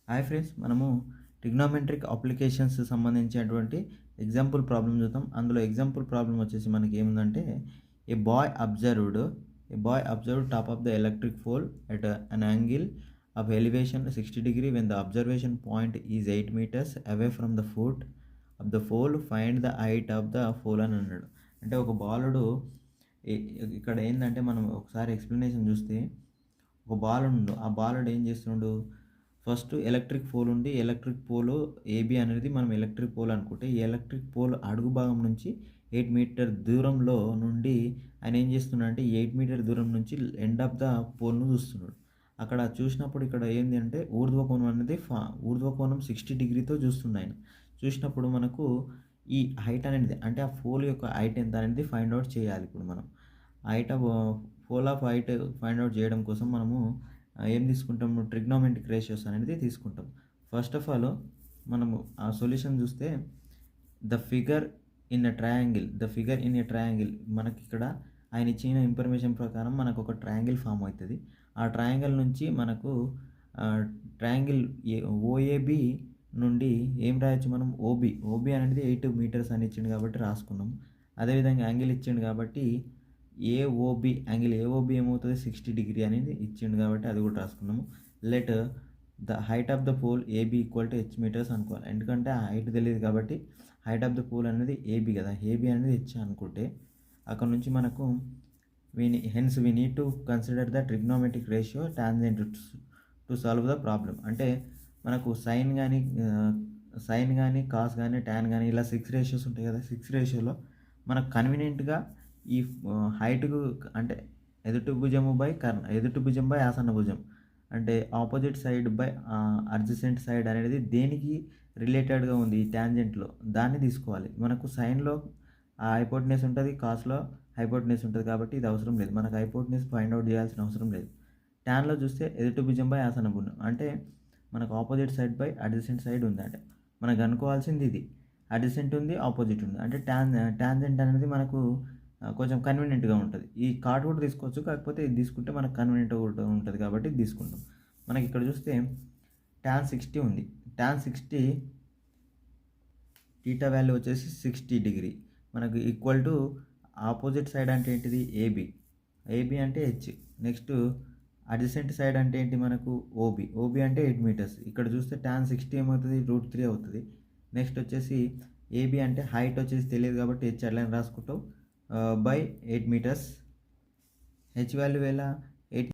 Hi friends, మనము trigonometric applications సంబంధించినటువంటి example problem చూద్దాం. అందులో ఎగ్జాంపుల్ ప్రాబ్లం వచ్చేసి మనకి ఏముందంటే, a boy observed top of the electric pole at an angle of elevation 60 degree when the observation point is 8 meters away from the foot of the pole. Find the height of the pole అని అన్నాడు. అంటే ఒక బాలుడు ఇక్కడ ఏంటంటే, మనం ఒకసారి explanation చూస్తే, ఒక బాలుడు ఆ బాలుడు ఏం చేస్తుండు, ఫస్ట్ ఎలక్ట్రిక్ పోల్ ఉండి ఎలక్ట్రిక్ పోల్ ఏబి అనేది మనం ఎలక్ట్రిక్ పోల్ అనుకుంటే, ఈ ఎలక్ట్రిక్ పోల్ అడుగు భాగం నుంచి 8 మీటర్ దూరంలో నుండి ఆయన ఏం చేస్తున్నాడు అంటే, 8 మీటర్ దూరం నుంచి ఎండ్ ఆఫ్ ద పోల్ను చూస్తున్నాడు. అక్కడ చూసినప్పుడు ఇక్కడ ఏంటి అంటే, ఊర్ధ్వకోణం అనేది ఊర్ధ్వకోణం 60 degreeతో చూస్తుంది ఆయన. చూసినప్పుడు మనకు ఈ హైట్ అనేది, అంటే ఆ పోల్ యొక్క హైట్ ఎంత అనేది ఫైండ్ అవుట్ చేయాలి. ఇప్పుడు మనం height of poll of height find out చేయడం కోసం మనము ఏం తీసుకుంటాము, ట్రిగ్నోమెట్రిక్ రేషియోస్ అనేది తీసుకుంటాం. ఫస్ట్ ఆఫ్ ఆల్ మనము ఆ సొల్యూషన్ చూస్తే, the figure in a triangle మనకి ఇక్కడ ఆయన ఇచ్చిన ఇన్ఫర్మేషన్ ప్రకారం మనకు ఒక ట్రయాంగిల్ ఫామ్ అవుతుంది. ఆ ట్రయాంగిల్ నుంచి మనకు ట్రయాంగిల్ ఓఏబి నుండి ఏం రాయొచ్చు మనం, ఓబి అనేది 8 meters అని ఇచ్చిండు కాబట్టి రాసుకున్నాం. అదేవిధంగా యాంగిల్ ఇచ్చిండు కాబట్టి యాంగిల్ ఏఓబి ఏమవుతుంది, 60 degree అనేది ఇచ్చిండు కాబట్టి అది కూడా రాసుకున్నాము. Let the height of the pole AB equal to H metres అనుకోవాలి. ఎందుకంటే ఆ హైట్ తెలియదు కాబట్టి హైట్ ఆఫ్ ద పోల్ అనేది ఏబి కదా, ఏబి అనేది హెచ్ అనుకుంటే అక్కడ నుంచి మనకు we need to consider the trigonometric ratio tangent to solve the problem. అంటే మనకు సైన్ కానీ కాస్ కానీ ట్యాన్ కానీ ఇలా 6 రేషియోస్ ఉంటాయి కదా. 6 రేషియోలో మనకు కన్వీనియంట్గా ఈ హైట్కు అంటే ఎదుటి భుజం బై ఆసన్న భుజం, అంటే opposite side by adjacent side అనేది దేనికి రిలేటెడ్గా ఉంది ఈ ట్యాంజెంట్లో, దాన్ని తీసుకోవాలి. మనకు సైన్లో ఆ హైపోటెనస్ ఉంటుంది, కాస్లో హైపోటెనస్ ఉంటుంది కాబట్టి ఇది అవసరం లేదు, మనకు హైపోటెనస్ ఫైండ్ అవుట్ చేయాల్సిన అవసరం లేదు. ట్యాన్లో చూస్తే ఎదుటి భుజం బై ఆసన్న భుజం, అంటే మనకు opposite side by adjacent side ఉంది. అంటే మనకు అనుకోవాల్సింది ఇది, అడ్జసెంట్ ఉంది, ఆపోజిట్ ఉంది. అంటే ట్యాంజెంట్ అనేది మనకు కొంచెం కన్వీనియంట్గా ఉంటుంది. ఈ కార్డ్ కూడా తీసుకోవచ్చు, కాకపోతే ఇది తీసుకుంటే మనకు కన్వీనియంట్గా ఉంటుంది కాబట్టి ఇది తీసుకుంటాం. మనకి ఇక్కడ చూస్తే tan 60 ఉంది. tan 60 టీటా వాల్యూ వచ్చేసి 60 degree. మనకు ఈక్వల్ టు ఆపోజిట్ సైడ్ అంటే ఏంటిది, ఏబి అంటే హెచ్. నెక్స్ట్ అడ్జసెంట్ సైడ్ అంటే ఏంటి మనకు, ఓబి అంటే 8 meters. ఇక్కడ చూస్తే tan 60 ఏమవుతుంది, √3 అవుతుంది. నెక్స్ట్ వచ్చేసి ఏబి అంటే హైట్ వచ్చేసి తెలియదు కాబట్టి హెచ్ అట్లా రాసుకుంటాం బై 8 meters. హెచ్ వాల్యూ ఎలా, 8